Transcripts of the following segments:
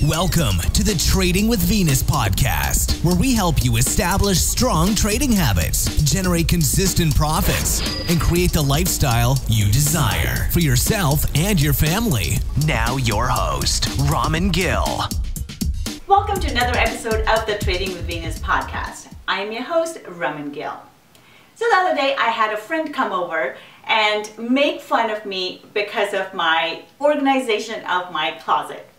Welcome to the Trading with Venus podcast, where we help you establish strong trading habits, generate consistent profits, and create the lifestyle you desire for yourself and your family. Now your host, Raman Gill. Welcome to another episode of the Trading with Venus podcast. I'm your host, Raman Gill. So the other day I had a friend come over and make fun of me because of my organization of my closet.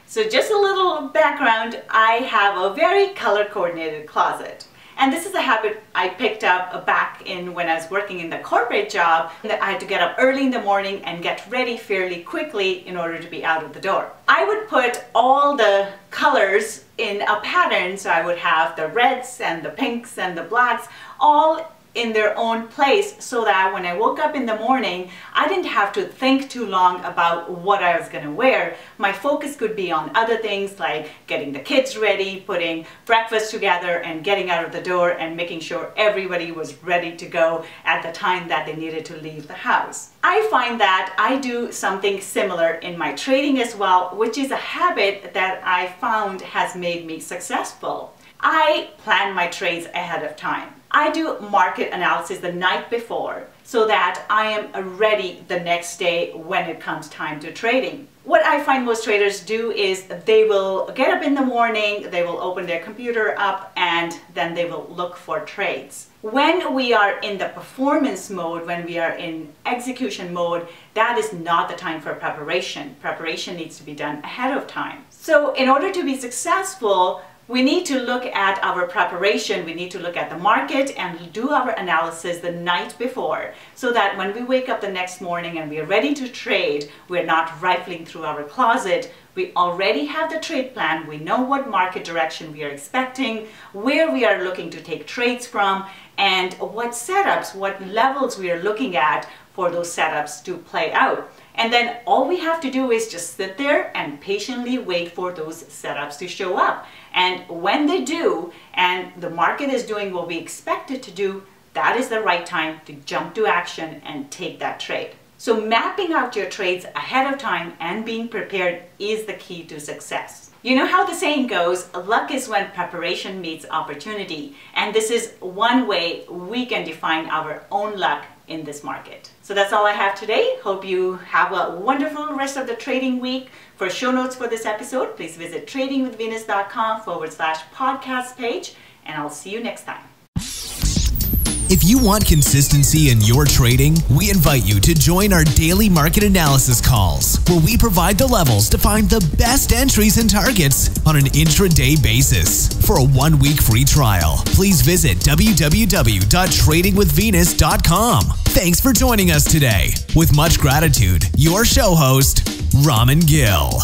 So just a little background, I have a very color coordinated closet. And this is a habit I picked up back in when I was working in the corporate job, that I had to get up early in the morning and get ready fairly quickly in order to be out of the door. I would put all the colors in a pattern, so I would have the reds and the pinks and the blacks all in their own place, so that when I woke up in the morning, I didn't have to think too long about what I was going to wear. My focus could be on other things like getting the kids ready, putting breakfast together, and getting out of the door and making sure everybody was ready to go at the time that they needed to leave the house. I find that I do something similar in my trading as well, which is a habit that I found has made me successful. I plan my trades ahead of time. I do market analysis the night before so that I am ready the next day when it comes time to trading. What I find most traders do is they will get up in the morning, they will open their computer up, and then they will look for trades. When we are in the performance mode, when we are in execution mode, that is not the time for preparation. Preparation needs to be done ahead of time. So in order to be successful, we need to look at our preparation, we need to look at the market and do our analysis the night before, so that when we wake up the next morning and we are ready to trade, we're not rifling through our closet. We already have the trade plan, we know what market direction we are expecting, where we are looking to take trades from, and what setups, what levels we are looking at for those setups to play out. And then all we have to do is just sit there and patiently wait for those setups to show up. And when they do, and the market is doing what we expect it to do, that is the right time to jump to action and take that trade. So mapping out your trades ahead of time and being prepared is the key to success. You know how the saying goes, luck is when preparation meets opportunity. And this is one way we can define our own luck in this market. So that's all I have today. Hope you have a wonderful rest of the trading week. For show notes for this episode, please visit tradingwithvenus.com/podcast page, and I'll see you next time. If you want consistency in your trading, we invite you to join our daily market analysis calls, where we provide the levels to find the best entries and targets on an intraday basis. For a 1-week free trial, please visit www.tradingwithvenus.com. Thanks for joining us today. With much gratitude, your show host, Raman Gill.